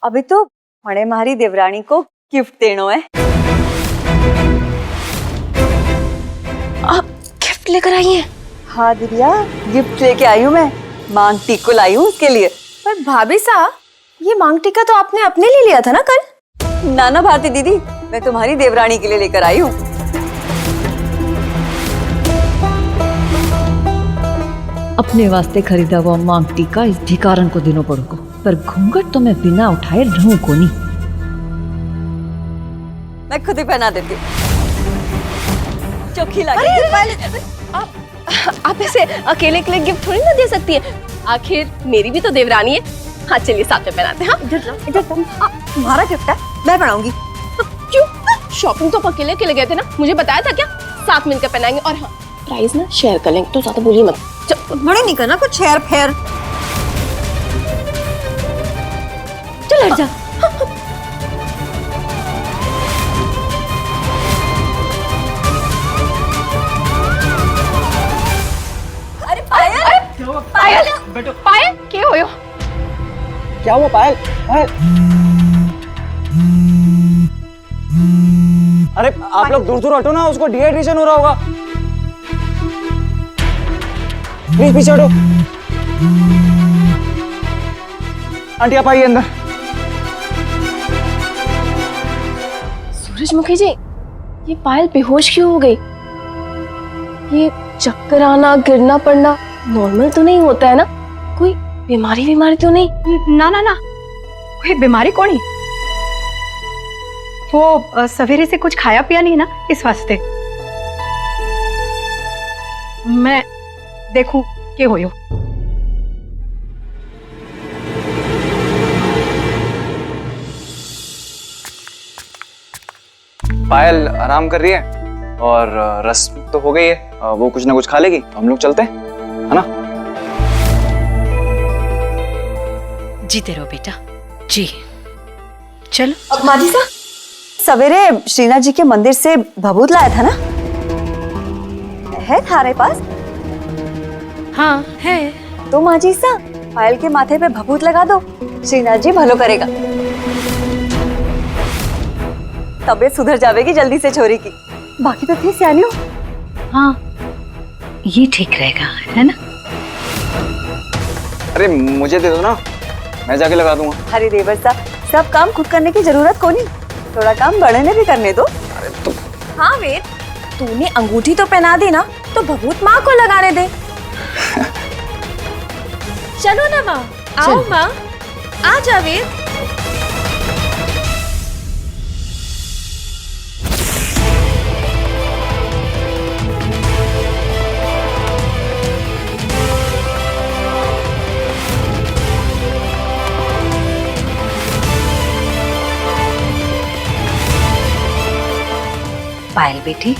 अभी तो मणे मारी देवरानी को गिफ्ट देनो है। आप गिफ्ट लेकर आई हैं? हाँ दीदिया, गिफ्ट लेके आई हूँ मैं। मांग टीको लाई हूँ उसके लिए। पर भाभी साहब, ये मांग टीका तो आपने अपने लिए लिया था ना कल? नाना भारती दीदी, मैं तुम्हारी देवरानी के लिए लेकर आई हूँ। अपने वास्ते खरीदा हुआ मांग टीका इस भिखारन को देना पड़ेगा, पर घूंघट तो मैं बिना उठाए रहूं को नहीं। मैं खुद ही पहना देती हूँ। चोखी लगी। आप ऐसे अकेले के लिए गिफ्ट थोड़ी ना दे सकती है, आखिर मेरी भी तो देवरानी है। हाँ चलिए साथ में पहनाते हैं। हाँ इधर तुम्हारा गिफ्ट है, मैं पहनाऊंगी। क्यों? शॉपिंग तो आप अकेले अकेले गए थे ना, मुझे बताया था क्या? साथ मिलकर पहनाएंगे। और हाँ, प्राइस ना शेयर कर लेंगे, तो ज्यादा बोलिए मत। बड़े नहीं करना कुछ हेर फेर। चल हट जा। अरे पायल, पायल, पायल क्या हो? क्या हुआ पायल? पायल, अरे आप लोग दूर दूर हटो ना, उसको डिहाइड्रेशन हो रहा होगा। प्लीज पीछे हटो। आंटी आप आइए अंदर। सूरजमुखी जी, ये पायल बेहोश क्यों हो गई? ये चक्कर आना, गिरना पड़ना नॉर्मल तो नहीं होता है ना? कोई बीमारी तो नहीं? ना ना ना, कोई बीमारी कौन है? वो सवेरे से कुछ खाया पिया नहीं ना, इस वास्ते। मैं देखूं के होयो। पायल आराम कर रही है और रस्म तो हो गई है, वो कुछ ना कुछ खा लेगी। हम लोग चलते हैं, है ना? जीते रहो बेटा जी। चलो। अब माजी सा सवेरे श्रीनाथ जी के मंदिर से भभूत लाया था ना, है थारे पास? हाँ है। तो माजी सा पायल के माथे पे भभूत लगा दो, श्रीनाथ जी भलो करेगा। तबीयत सुधर जाएगी जल्दी से छोरी की। बाकी तो थी सियानी हो। हाँ ये ठीक रहेगा, है ना? अरे मुझे दे दो ना, मैं जाके लगा दूंगा। अरे देवर साहब, सब काम खुद करने की जरूरत को नहीं, थोड़ा काम बड़े ने भी करने दो। अरे तो हाँ वेद, तूने अंगूठी तो पहना दी ना, तो भभूत माँ को लगाने दे। चलो ना माँ, आओ माँ, आ जा वेद। पायल बेटी,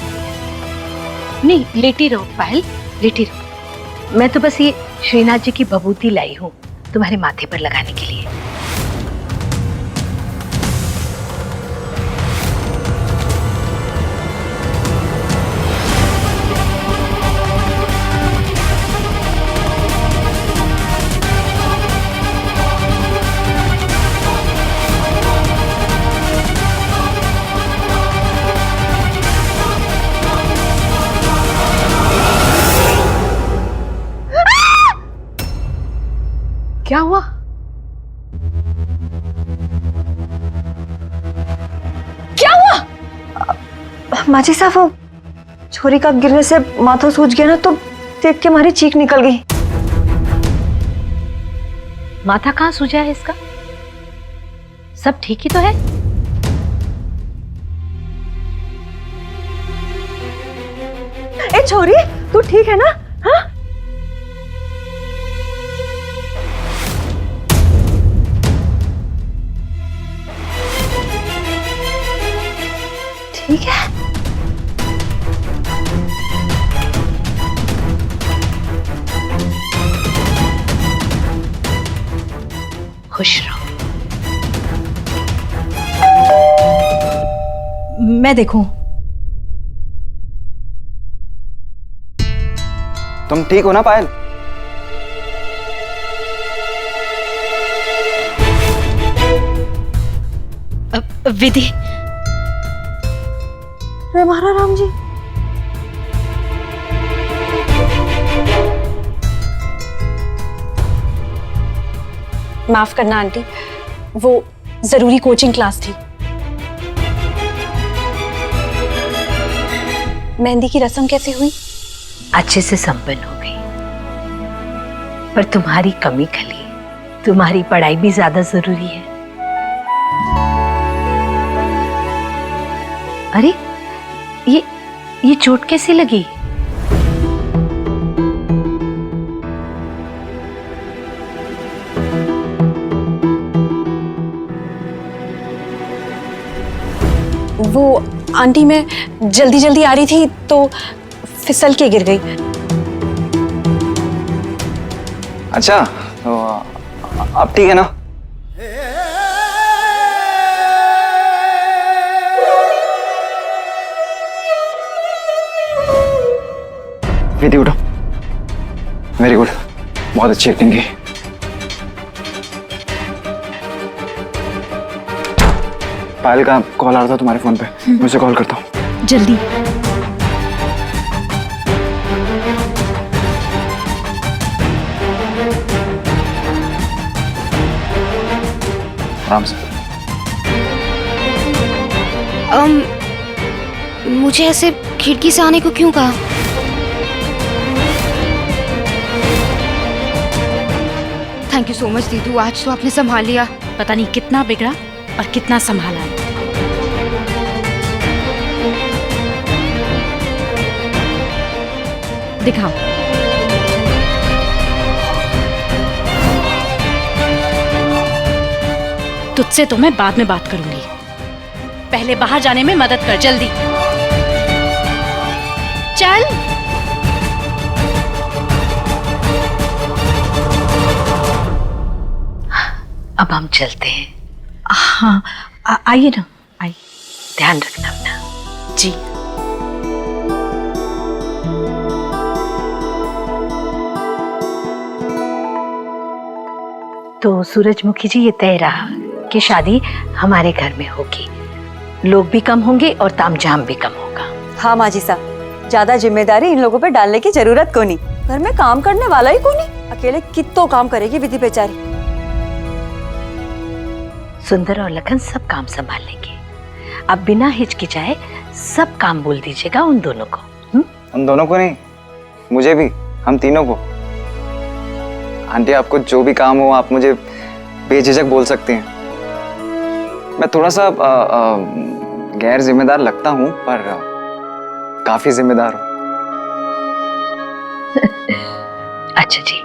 नहीं लेटी रहो पायल, लेटी रहो। मैं तो बस ये श्रीनाथ जी की भभूति लाई हूँ तुम्हारे माथे पर लगाने के लिए। क्या हुआ? क्या हुआ? माजी साहब, वो छोरी का गिरने से माथा सूज गया ना, तो देख के हमारी चीख निकल गई। माथा कहाँ सूजा है इसका? सब ठीक ही तो है। ए छोरी, तू ठीक है ना? हाँ? ठीक है। खुश रहो। मैं देखूं। तुम ठीक हो ना पायल? विधि, रे महारा राम जी, माफ करना आंटी, वो जरूरी कोचिंग क्लास थी। मेहंदी की रस्म कैसे हुई? अच्छे से संपन्न हो गई, पर तुम्हारी कमी खली, तुम्हारी पढ़ाई भी ज्यादा जरूरी है। अरे ये चोट कैसे लगी? वो आंटी, मैं जल्दी जल्दी आ रही थी तो फिसल के गिर गई। अच्छा, तो अब ठीक है ना? विधि उठो। वेरी गुड, बहुत अच्छी एक्टिंग की। पायल का कॉल आ रहा था तुम्हारे फोन पे, मैं उसे कॉल करता हूँ। जल्दी। आराम से। मुझे ऐसे खिड़की से आने को क्यों कहा? थैंक यू सो मच दीदू, आज तो आपने संभाल लिया। पता नहीं कितना बिगड़ा और कितना संभाला है। दिखाओ। तुझसे तो मैं बाद में बात करूंगी, पहले बाहर जाने में मदद कर, जल्दी चल। अब हम चलते हैं। हाँ, आइए ना, आइए। ध्यान रखना अपना। जी। तो सूरजमुखी जी, ये तय रहा कि शादी हमारे घर में होगी। लोग भी कम होंगे और तामझाम भी कम होगा। हाँ माँ जी साहब, ज्यादा जिम्मेदारी इन लोगों पे डालने की जरूरत को नहीं। घर में काम करने वाला ही को नहीं, अकेले कितो काम करेगी विधि बेचारी। सुंदर और लखन सब काम संभाल लेंगे। अब बिना हिचकिचाए सब काम बोल दीजिएगा उन दोनों को। उन दोनों को नहीं, मुझे भी, हम तीनों को। आंटी, आपको जो भी काम हो आप मुझे बेझिझक बोल सकते हैं। मैं थोड़ा सा गैर जिम्मेदार लगता हूँ, पर काफी जिम्मेदार हूँ। अच्छा जी,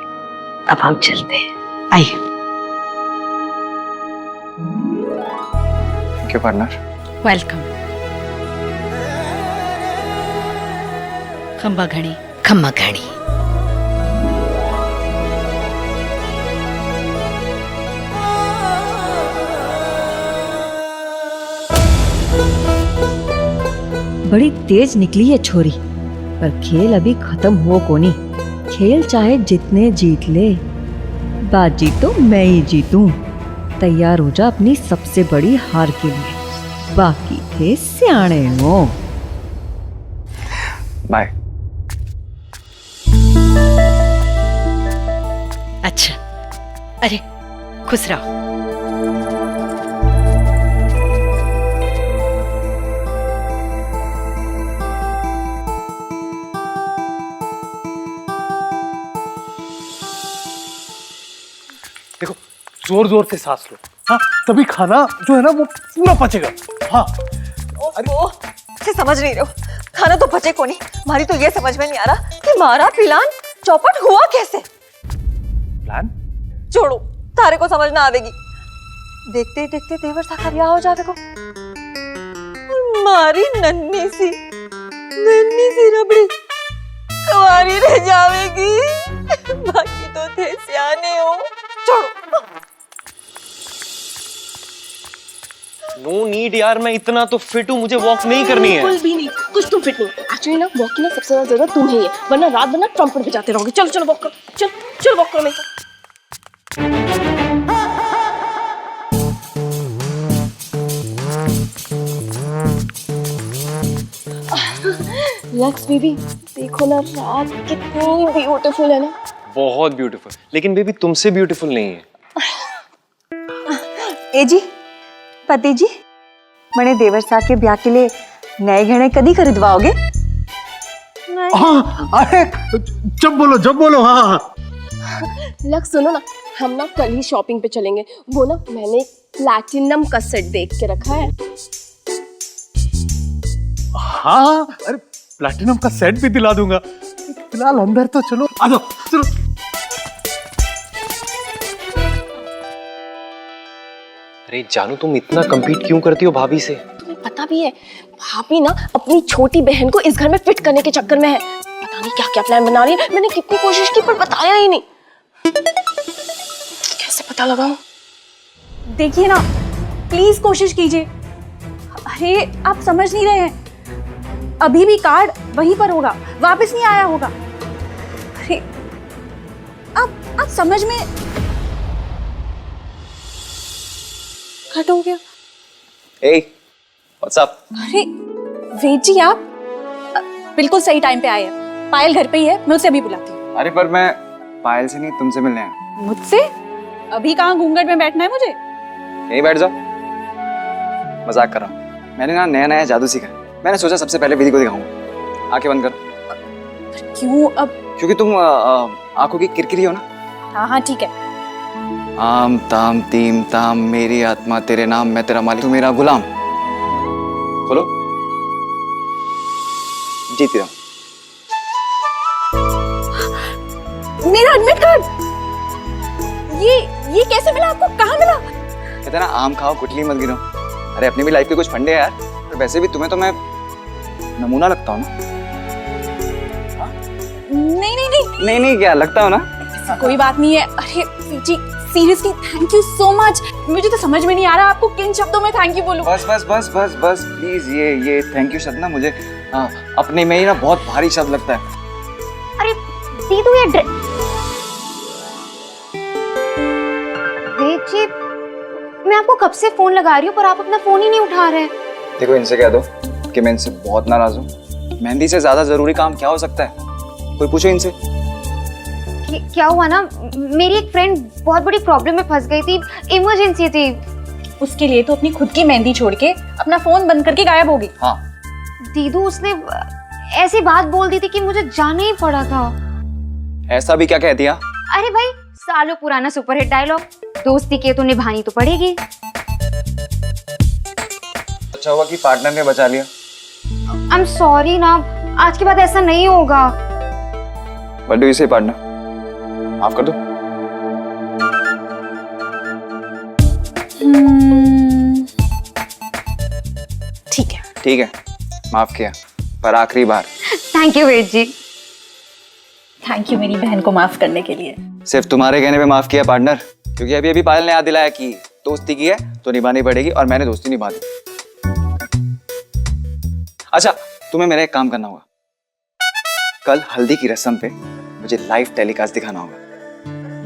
अब हम चलते हैं। आइए। Thank you partner. वेलकम। खम्बा घड़ी, खम्बा घड़ी। बड़ी तेज निकली है छोरी, पर खेल अभी खत्म हो कोनी। खेल चाहे जितने जीत ले, बाजी तो मैं ही जीतूं। तैयार हो जा अपनी सबसे बड़ी हार के लिए, बाकी थे सियाने हो। बाय। अच्छा, अरे खुश रहो। देखो, जोर जोर से सांस लो, हाँ, तभी खाना जो है ना वो पूरा पचेगा। हाँ। ओहो, से समझ नहीं रहे हो, खाना तो बचे को नहीं। हमारी तो ये समझ में नहीं आ रहा कि हमारा प्लान चौपट हुआ कैसे। प्लान? छोड़ो, तारे को समझ ना आवेगी। देखते ही देखते देवर सा का ब्याह हो जाएगा। हमारी नन्ही सी रबड़ी कुंवारी रह जाएगी। बाकी तो थे सियाने हो। छोड़ो। नो नीड यार, मैं इतना तो फिट हूँ, मुझे वॉक नहीं करनी है। बिल्कुल भी नहीं, कुछ तुम फिट नहीं। एक्चुअली ना वॉक की ना सबसे ज्यादा जरूरत तुम्हें ही है, वरना रात भर ना ट्रम्पेट बजाते रहोगे। चलो चलो वॉक करो, चल चल वॉक करो मेरे साथ। लक्स बेबी देखो ना, रात कितनी ब्यूटीफुल है ना। बहुत ब्यूटीफुल, लेकिन बेबी तुमसे ब्यूटीफुल नहीं है। ए जी पति जी, मने देवर साहब के ब्याह के लिए नए गहने कदी खरीदवाओगे? हाँ अरे जब बोलो हाँ हाँ। लक्स सुनो ना, हम ना कल ही शॉपिंग पे चलेंगे। वो ना मैंने एक प्लैटिनम का सेट देख के रखा है। हाँ अरे प्लैटिनम का सेट भी दिला दूंगा। फिलहाल अंदर तो चलो, आ जाओ चलो। अरे जानू, तुम इतना कम्पीट क्यों करती हो भाभी से? तुम्हें पता भी है, भाभी ना अपनी छोटी बहन को इस घर में फिट करने के चक्कर में है। पता नहीं क्या क्या प्लान बना रही है। मैंने कितनी कोशिश की पर बताया ही नहीं। कैसे पता लगाऊं? देखिए ना, प्लीज कोशिश कीजिए। अरे आप समझ नहीं रहे हैं, अभी भी कार्ड वहीं पर होगा, वापस नहीं आया होगा। अरे आप समझ में कट हो गया। Hey, what's up? अरे वेद जी, आप बिल्कुल सही टाइम पे आए हैं। पायल घर पे ही है, मैं उसे अभी बुलाती हूँ। अरे पर मैं पायल से नहीं, तुमसे मिलने आया। मुझसे? अभी कहाँ घूंघट में बैठना है मुझे? यहीं बैठ जाओ। मजाक कर रहा हूँ। मैंने ना नया जादू सीखा है। मैंने सोचा सबसे पहले विधि को दिखाऊंगा। आंखें बंद करो। क्यों? अब क्योंकि तुम आंखों की किरकिरी हो ना। हाँ हाँ ठीक है। आम ताम तीम ताम, मेरी आत्मा तेरे नाम, मैं तेरा मालिक, तू मेरा गुलाम। खोलो। जीती रहो। मेरा एडमिट कार्ड, ये कैसे मिला आपको? कहाँ मिला? कहते ना, आम खाओ गुठली मत गिरो। अरे अपनी भी लाइफ के कुछ फंडे हैं यार। और वैसे भी तुम्हें तो मैं नमूना लगता हूँ ना। नहीं क्या लगता हो ना? कोई बात नहीं है। अरे जी seriously thank you so much. मुझे तो समझ में नहीं आ रहा आपको किन शब्दों में थैंक यू बोलूं। बस प्लीज, ये थैंक यू शब्द ना मुझे अपने में ही ना बहुत भारी शब्द लगता है। अरे दीदू, ये वेद जी, मैं आपको कब से फोन लगा रही हूँ पर आप अपना फोन ही नहीं उठा रहे हैं। देखो, इनसे कह दो कि मैं इनसे बहुत नाराज हूँ। मेहंदी से ज्यादा जरूरी काम क्या हो सकता है? कोई पूछो इनसे। क्या हुआ ना, मेरी एक फ्रेंड बहुत बड़ी प्रॉब्लम में फंस गई थी, इमरजेंसी थी। उसके लिए तो अपनी खुद की मेहंदी छोड़ के अपना फोन बंद करके गायब होगी। हाँ दीदू, उसने ऐसी बात बोल दी थी कि मुझे जाना ही पड़ा था। ऐसा भी क्या कह दिया? अरे भाई, सालों पुराना सुपरहिट डायलॉग, दोस्ती के तो निभानी तो पड़ेगी। अच्छा हुआ कि पार्टनर ने बचा लिया। आई एम सॉरी ना, आज के बाद ऐसा नहीं होगा। What do you say partner? माफ कर दो। ठीक है, माफ किया, पर आखिरी बार। Thank you Ved ji. Thank you मेरी बहन को माफ करने के लिए। सिर्फ तुम्हारे कहने पे माफ किया पार्टनर, क्योंकि अभी पायल ने याद दिलाया कि दोस्ती की है तो निभानी पड़ेगी, और मैंने दोस्ती निभा दी। अच्छा, तुम्हें मेरा एक काम करना होगा। कल हल्दी की रस्म पे मुझे लाइव टेलीकास्ट दिखाना होगा,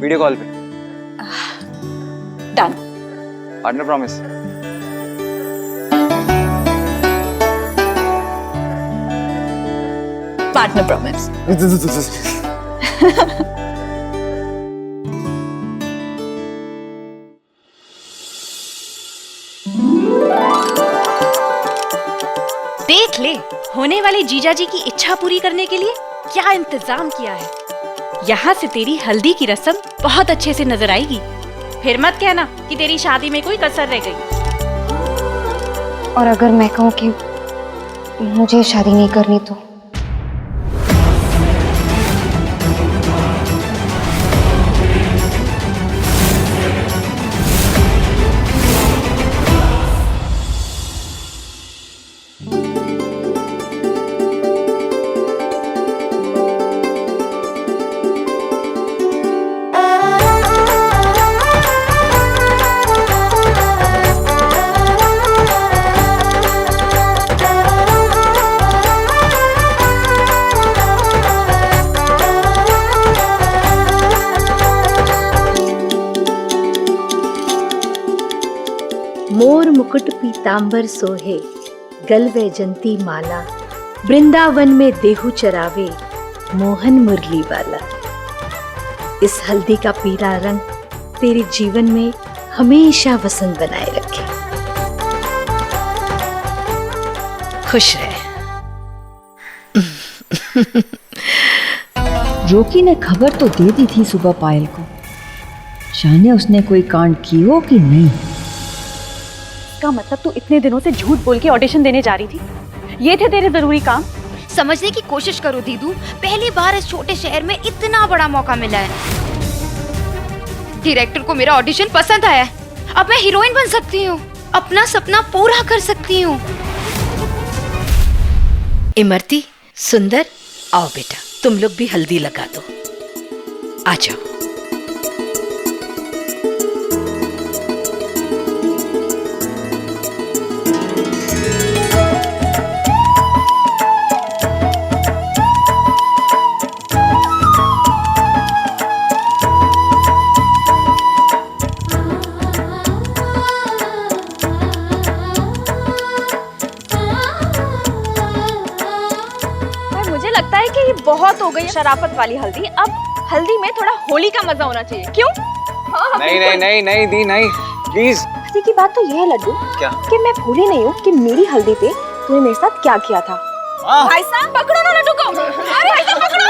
वीडियो कॉल पे। Done. Partner promise? Partner promise. देख ले, होने वाले जीजा जी की इच्छा पूरी करने के लिए क्या इंतजाम किया है। यहाँ से तेरी हल्दी की रस्म बहुत अच्छे से नजर आएगी। फिर मत कहना कि तेरी शादी में कोई कसर रह गई। और अगर मैं कहूँ कि मुझे शादी नहीं करनी तो? मोर मुकुट पीतांबर सोहे, गल वैजंती माला, वृंदावन में देहु चरावे मोहन मुरली वाला। इस हल्दी का पीला रंग तेरे जीवन में हमेशा वसंत बनाए रखे। खुश रहे। रोकी ने खबर तो दे दी थी सुबह पायल को, जाने उसने कोई कांड की हो कि नहीं। का मतलब तू इतने दिनों से झूठ बोल के ऑडिशन देने जा रही थी? ये थे तेरे जरूरी काम? समझने की कोशिश करो दीदू, पहली बार इस छोटे शहर में इतना बड़ा मौका मिला है। डायरेक्टर को मेरा ऑडिशन पसंद आया है, अब मैं हीरोइन बन सकती हूँ, अपना सपना पूरा कर सकती हूँ। इमरती, सुंदर, आओ बेटा, तुम लोग भी हल्दी लगा दो। आ जाओ। मुझे लगता है कि ये बहुत हो गई शराफत वाली हल्दी। अब हल्दी में थोड़ा होली का मजा होना चाहिए, क्यों? नहीं नहीं नहीं नहीं दी, नहीं प्लीज। हंसी की बात तो ये है लड्डू क्या? कि मैं भूली नहीं हूँ कि मेरी हल्दी पे तूने मेरे साथ क्या किया था। भाई साहब पकड़ो ना लड्डू को। अरे भाई साहब पकड़ो।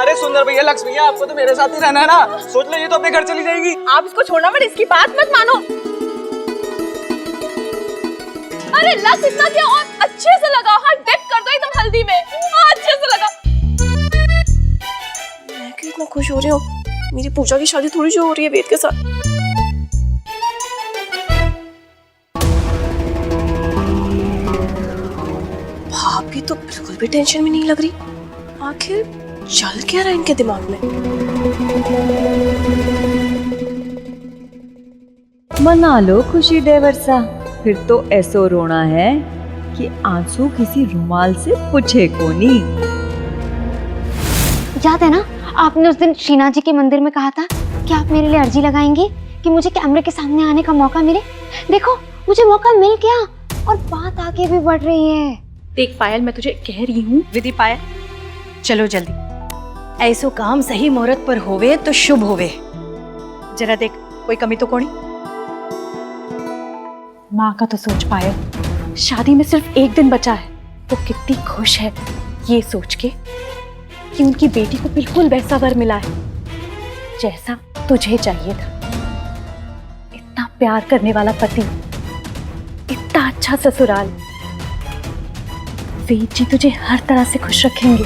अरे सुंदर भैया, लक्ष्मी भैया, आपको तो मेरे साथ ही रहना है ना। सोच लो, ये तो अपने घर चली जाएगी। आप इसको छोड़ना मत, इसकी बात मत मानो। अरे लक्स इतना क्या, और अच्छे से लगाओ, हाँ डिप कर दो एकदम हल्दी में, हाँ अच्छे से लगाओ। मैं क्यों इतना खुश हो रही हूँ? मेरी पूजा की शादी थोड़ी जो हो रही है वेद के साथ। भाभी तो बिल्कुल भी टेंशन में नहीं लग रही। आखिर चल क्या रहा है इनके दिमाग में? मना लो खुशी देवरसा, फिर तो ऐसो रोना है कि आंसू किसी रुमाल से पूछे को नहीं। याद है ना, आपने उस दिन श्रीनाथ जी के मंदिर में कहा था कि आप मेरे लिए अर्जी लगाएंगी कि मुझे कैमरे के सामने आने का मौका मिले। देखो मुझे मौका मिल गया और बात आगे भी बढ़ रही है। देख पायल, मैं तुझे कह रही हूँ, विधि पायल चलो जल्दी, ऐसो काम सही मुहूर्त पर होवे तो शुभ होवे। जरा देख कोई कमी तो कोनी। माँ का तो सोच पायल, शादी में सिर्फ एक दिन बचा है, वो कितनी खुश है ये सोच के कि उनकी बेटी को बिल्कुल वैसा वर मिला है जैसा तुझे चाहिए था। इतना प्यार करने वाला पति, इतना अच्छा ससुराल। वेद जी तुझे हर तरह से खुश रखेंगे।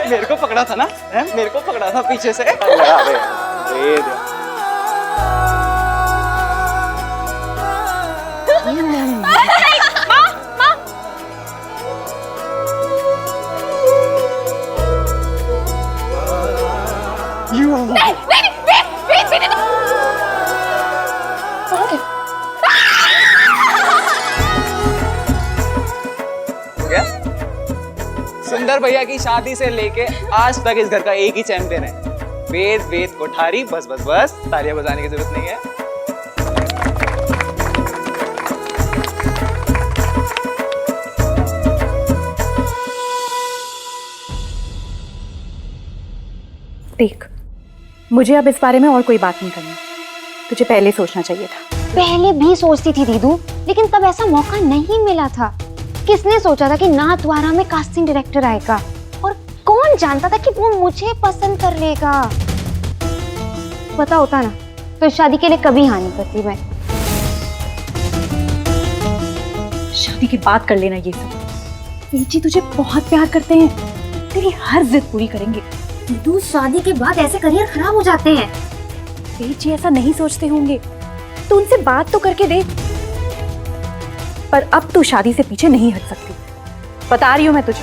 मेरे को पकड़ा था ना, मेरे को पकड़ा था पीछे से। सुंदर भैया की शादी से लेके आज तक इस घर का एक ही चैंपियन है, वेद वेद कोठारी। बस बस बस, तालियां बजाने की जरूरत नहीं है। देख, मुझे अब इस बारे में और कोई बात नहीं करनी, तुझे पहले सोचना चाहिए था। पहले भी सोचती थी दीदू, लेकिन तब ऐसा मौका नहीं मिला था। किसने सोचा था कि नाथद्वारा में कास्टिंग डायरेक्टर आएगा, और कौन जानता था कि वो मुझे पसंद कर लेगा। पता होता ना तो शादी के लिए कभी हाँ नहीं करती मैं। शादी की बात कर लेना ये सब। वेद जी तुझे बहुत प्यार करते हैं, तेरी हर जिद पूरी करेंगे। दीदू शादी के बाद ऐसे करियर खराब हो जाते हैं। वेद जी ऐसा नहीं सोचते होंगे, तो उनसे बात तो करके देख। पर अब तू शादी से पीछे नहीं हट सकती, बता रही हूं मैं तुझे।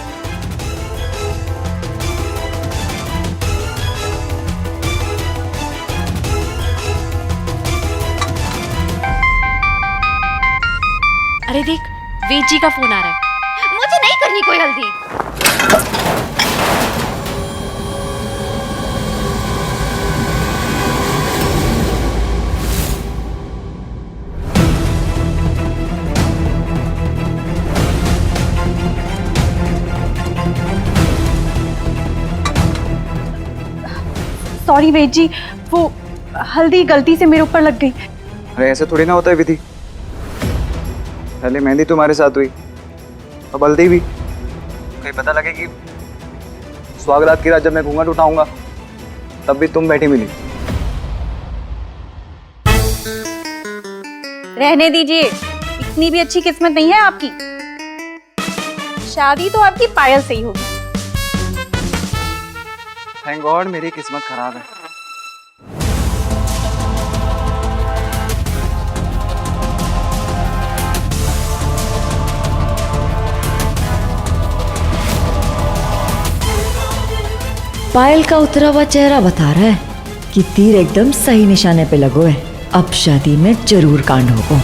अरे देख, वेद जी का फोन आ रहा है। मुझे नहीं करनी कोई हल्दी। सॉरी वेद जी, वो हल्दी गलती से मेरे ऊपर लग गई। अरे ऐसे थोड़ी ना होता है विधि। पहले मेहंदी तुम्हारे साथ हुई, अब हल्दी भी। कहीं पता लगे कि स्वागरात की रात जब मैं घूंघट उठाऊंगा तब भी तुम बैठी मिली। रहने दीजिए, इतनी भी अच्छी किस्मत नहीं है आपकी। शादी तो आपकी पायल से ही होगी। थैंक गॉड मेरी किस्मत खराब है। पायल का उतरा हुआ चेहरा बता रहा है कि तीर एकदम सही निशाने पे लगो है। अब शादी में जरूर कांड होगा।